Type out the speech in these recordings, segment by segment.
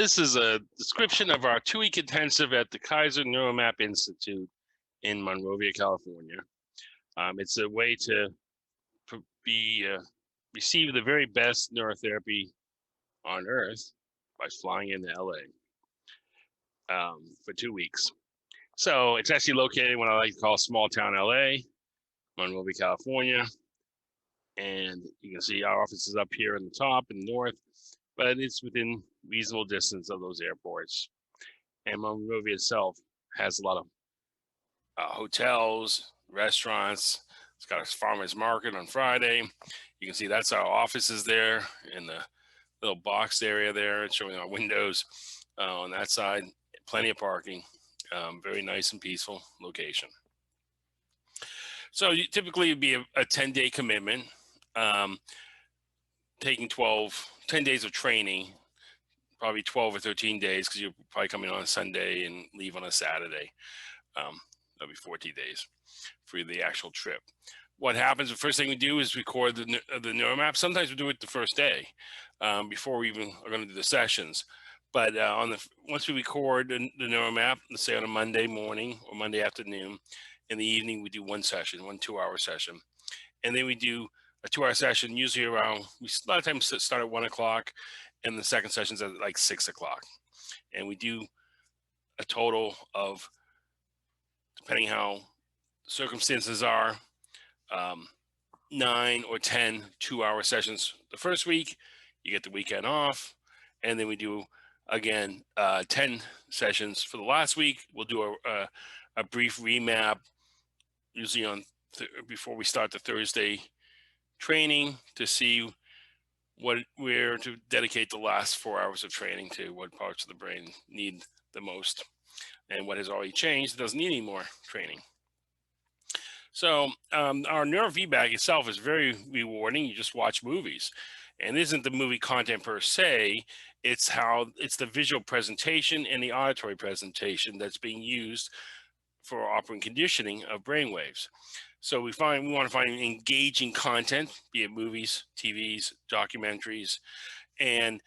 this is a description of our 2-week intensive at the Kaiser Neuromap Institute in Monrovia, California. It's a way to receive the very best neurotherapy on earth by flying into LA for 2 weeks. So it's actually located in what I like to call small town LA, Monrovia, California. And you can see our office is up here in the top in the north, but it's within reasonable distance of those airports. And Monrovia itself has a lot of hotels, restaurants. It's got a farmer's market on Friday. You can see that's our offices there in the little boxed area there. It's showing our windows on that side. Plenty of parking. Very nice and peaceful location. So you typically it'd be a 10-day commitment, taking 10 days of training, probably 12 or 13 days because you're probably coming on a Sunday and leave on a Saturday. That'll be 14 days for the actual trip. What happens, the first thing we do is record the Neuromap. Sometimes we do it the first day before we even are going to do the sessions. But once we record the Neuromap, let's say on a Monday morning or Monday afternoon, in the evening we do one 2-hour session. And then we do a 2-hour session, usually around, a lot of times start at 1 o'clock, and the second session's at like 6 o'clock. And we do a total of, depending how circumstances are, 9 or 10 2-hour sessions the first week. You get the weekend off, and then we do again 10 sessions for the last week. We'll do a brief remap, usually on before we start the Thursday training, to see what we're to dedicate the last 4 hours of training to, what parts of the brain need the most, and what has already changed. It doesn't need any more training. So our neurofeedback itself is very rewarding. You just watch movies, and it isn't the movie content per se. It's the visual presentation and the auditory presentation that's being used for operant conditioning of brainwaves. So we want to find engaging content, be it movies, TVs, documentaries, and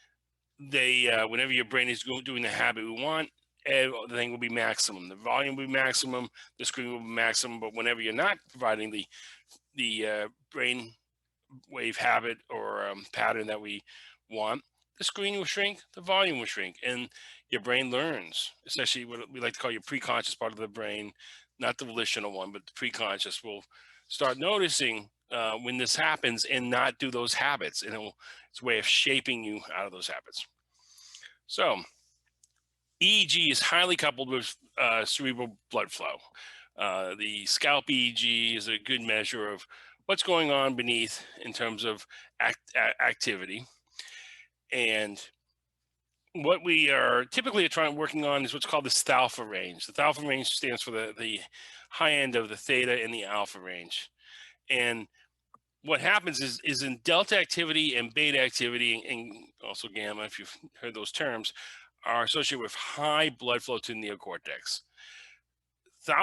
they whenever your brain is doing the habit we want, the thing will be maximum. The volume will be maximum. The screen will be maximum. But whenever you're not providing the brain wave habit or pattern that we want, the screen will shrink, the volume will shrink, and your brain learns, especially what we like to call your preconscious part of the brain, not the volitional one, but the preconscious will start noticing when this happens and not do those habits. And it's a way of shaping you out of those habits. So EEG is highly coupled with cerebral blood flow. The scalp EEG is a good measure of what's going on beneath in terms of activity. And what we are typically working on is what's called the alpha range. The alpha range stands for the high end of the theta and the alpha range. And what happens is in delta activity and beta activity, and also gamma, if you've heard those terms, are associated with high blood flow to the neocortex. The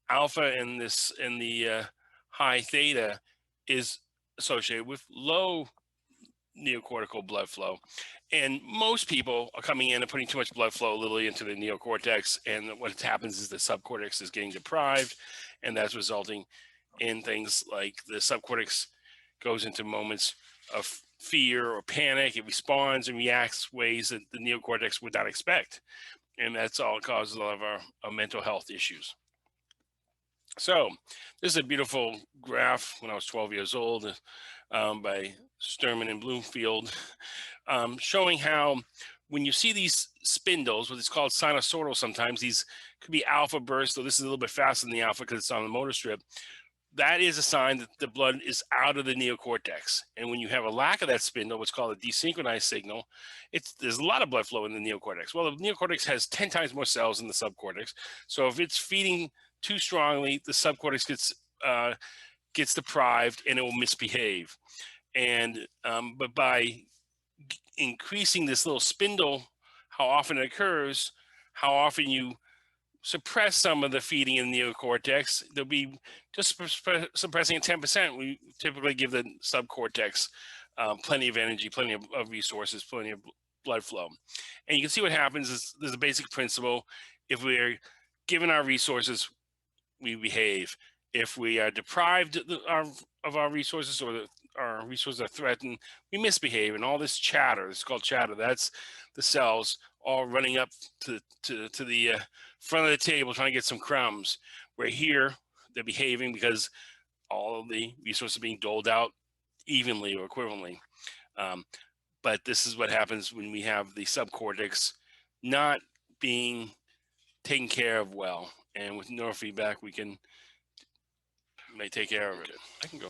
alpha in the high theta is associated with low neocortical blood flow. And most people are coming in and putting too much blood flow literally into the neocortex, and what happens is the subcortex is getting deprived, and that's resulting in things like the subcortex goes into moments of fear or panic. It responds and reacts ways that the neocortex would not expect, and that's all causes a lot of our mental health issues. So this is a beautiful graph when I was 12 years old by Sturman and Bloomfield, showing how when you see these spindles, what is called sinusoidal sometimes, these could be alpha bursts, so this is a little bit faster than the alpha because it's on the motor strip. That is a sign that the blood is out of the neocortex. And when you have a lack of that spindle, what's called a desynchronized signal, there's a lot of blood flow in the neocortex. Well, the neocortex has 10 times more cells than the subcortex. So if it's feeding too strongly, the subcortex gets deprived and it will misbehave. And but by increasing this little spindle, how often it occurs, how often you suppress some of the feeding in the neocortex, there'll be just suppressing at 10%. We typically give the subcortex plenty of energy, plenty of resources, plenty of blood flow. And you can see what happens is there's a basic principle. If we're given our resources, we behave. If we are deprived of our resources, or our resources are threatened, we misbehave. And all this chatter, it's called chatter, that's the cells all running up to the front of the table trying to get some crumbs. Where here, they're behaving because all of the resources are being doled out evenly or equivalently. But this is what happens when we have the subcortex not being taken care of well. And with neurofeedback, we may take care of it. I can go.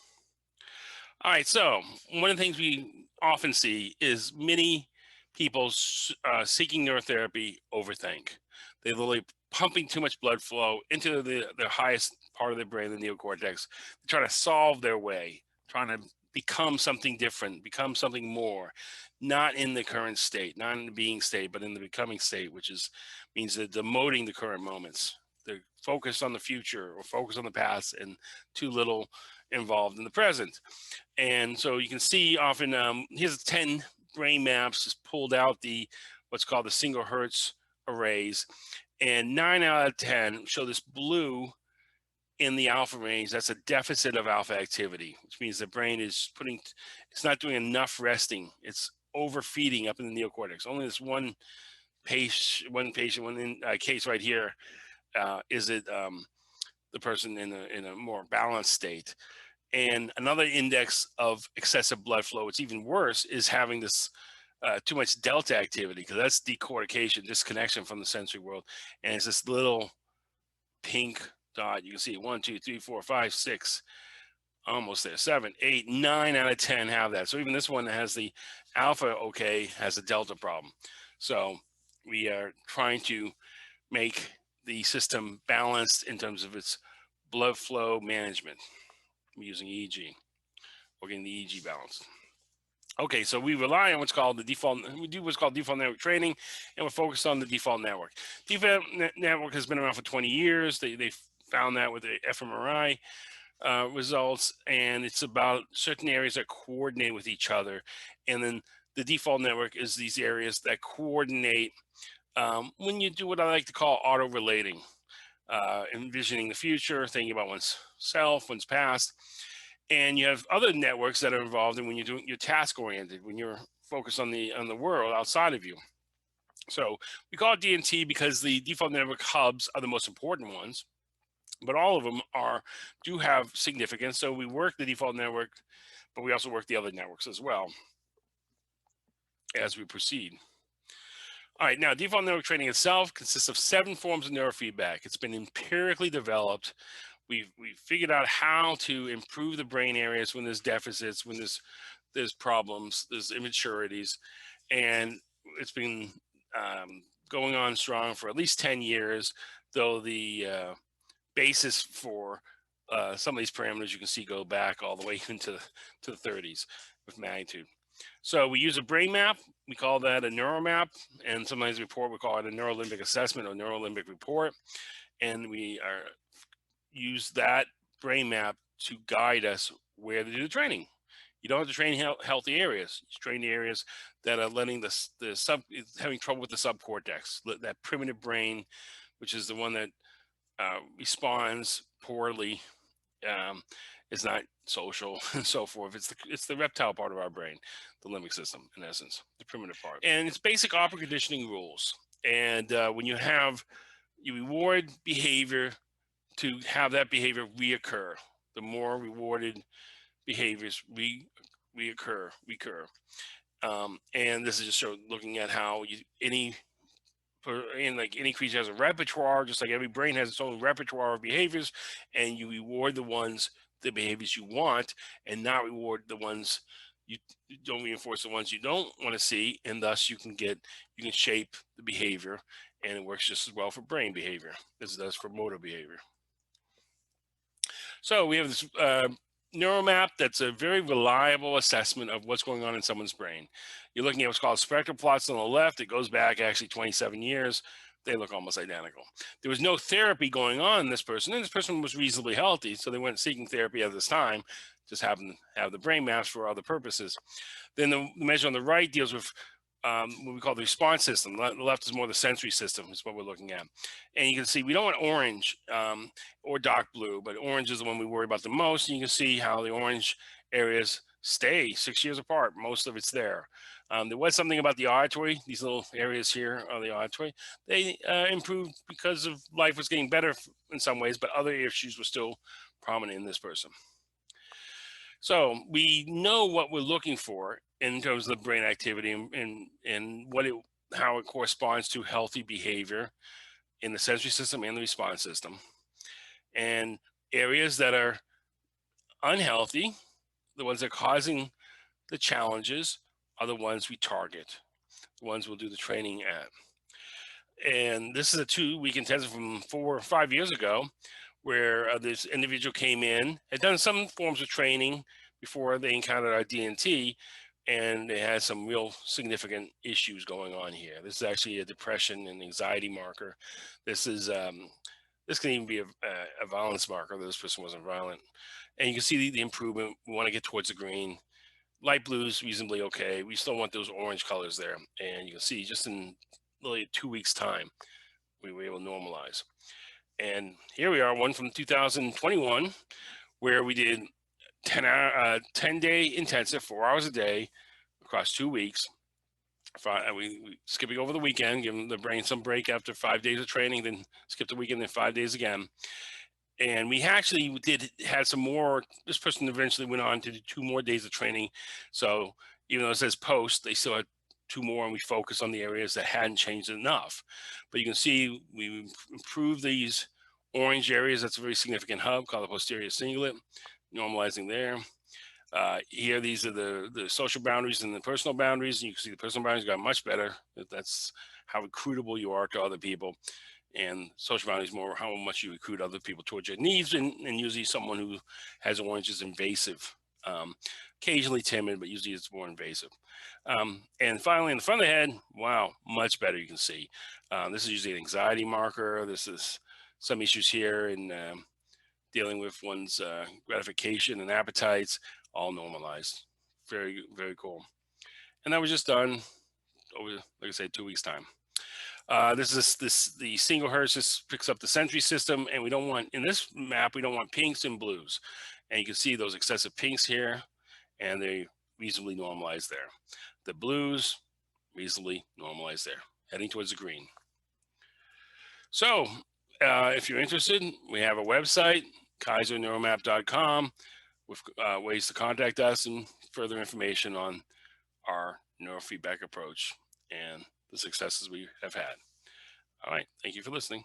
All right. So one of the things we often see is many people seeking neurotherapy overthink. They're literally pumping too much blood flow into the highest part of the brain, the neocortex. They try to solve their way, trying to become something different, become something more, not in the current state, not in the being state, but in the becoming state, which means they're demoting the current moments. They're focused on the future or focused on the past and too little involved in the present. And so you can see often, here's 10 brain maps, just pulled out what's called the single Hertz arrays, and 9 out of 10 show this blue in the alpha range. That's a deficit of alpha activity, which means the brain is it's not doing enough resting. It's overfeeding up in the neocortex. Only this one case right here is it the person in a more balanced state. And another index of excessive blood flow, it's even worse, is having this too much delta activity, because that's decortication, disconnection from the sensory world. And it's this little pink dot. You can see 1, 2, 3, 4, 5, 6, almost there, 7, 8, 9 out of 10 have that. So even this one that has the alpha has a delta problem. So we are trying to make the system balanced in terms of its blood flow management. We're using EEG. We're getting the EEG balanced. Okay, so we rely on what's called default network training, and we're focused on the default network. Default network has been around for 20 years. They found that with the fMRI results, and it's about certain areas that coordinate with each other. And then the default network is these areas that coordinate when you do what I like to call auto-relating, envisioning the future, thinking about one's self, one's past. And you have other networks that are involved in when you're doing your task-oriented, when you're focused on the world outside of you. So we call it DNT because the default network hubs are the most important ones, but all of them do have significance. So we work the default network, but we also work the other networks as well as we proceed. All right, now default network training itself consists of 7 forms of neurofeedback. It's been empirically developed. We've figured out how to improve the brain areas when there's deficits, when there's problems, there's immaturities, and it's been going on strong for at least 10 years, though the basis for some of these parameters you can see go back all the way into the 30s with magnitude. So we use a brain map. We call that a neuromap, and sometimes we call it a neurolimbic assessment or neurolimbic report, and we use that brain map to guide us where to do the training. You don't have to train healthy areas. You train the areas that are letting having trouble with the subcortex, that primitive brain, which is the one that responds poorly, is not social and so forth. It's the reptile part of our brain, the limbic system, in essence, the primitive part. And it's basic opera conditioning rules. And when you reward behavior to have that behavior reoccur. The more rewarded behaviors recur. And this is just looking at how any creature has a repertoire, just like every brain has its own repertoire of behaviors, and you reward the behaviors you want, and not reward the ones you don't, reinforce the ones you don't want to see, and thus you can shape the behavior, and it works just as well for brain behavior as it does for motor behavior. So we have this Neuromap that's a very reliable assessment of what's going on in someone's brain. You're looking at what's called spectral plots on the left. It goes back actually 27 years. They look almost identical. There was no therapy going on in this person, and this person was reasonably healthy, so they weren't seeking therapy at this time, just happened to have the brain maps for other purposes. Then the measure on the right deals with what we call the response system. The left is more the sensory system, is what we're looking at. And you can see we don't want orange or dark blue, but orange is the one we worry about the most. And you can see how the orange areas stay 6 years apart. Most of it's there. There was something about the auditory, these little areas here are the auditory. They improved because of life was getting better in some ways, but other issues were still prominent in this person. So we know what we're looking for in terms of the brain activity and how it corresponds to healthy behavior in the sensory system and the response system. And areas that are unhealthy, the ones that are causing the challenges, are the ones we target, the ones we'll do the training at. And this is a 2-week intensive from 4 or 5 years ago, where this individual came in, had done some forms of training before they encountered our DNT, and they had some real significant issues going on here. This is actually a depression and anxiety marker. This can even be a violence marker. This person wasn't violent. And you can see the improvement. We want to get towards the green. Light blues reasonably okay. We still want those orange colors there. And you can see just in literally 2 weeks time, we were able to normalize. And here we are, one from 2021, where we did 10-day intensive, 4 hours a day across 2 weeks. We skipping over the weekend, giving the brain some break after 5 days of training, then skip the weekend, then 5 days again. And we actually had some more. This person eventually went on to do 2 more days of training. So even though it says post, they still had 2 more, and we focus on the areas that hadn't changed enough. But you can see we improved these orange areas. That's a very significant hub called the posterior cingulate, normalizing there. Here, these are the social boundaries and the personal boundaries. And you can see the personal boundaries got much better. That's how recruitable you are to other people. And social boundaries more how much you recruit other people towards your needs, and usually someone who has orange is invasive. Occasionally timid, but usually it's more invasive. And finally, in the front of the head, wow, much better. You can see this is usually an anxiety marker. This is some issues here in dealing with one's gratification and appetites, all normalized. Very, very cool. And that was just done over, like I said, 2 weeks time. The single hertz just picks up the sensory system, and we don't want, in this map, we don't want pinks and blues. And you can see those excessive pinks here, and they reasonably normalized there. The blues, reasonably normalized there, heading towards the green. So if you're interested, we have a website, KaiserNeuromap.com, with ways to contact us and further information on our neurofeedback approach and the successes we have had. All right. Thank you for listening.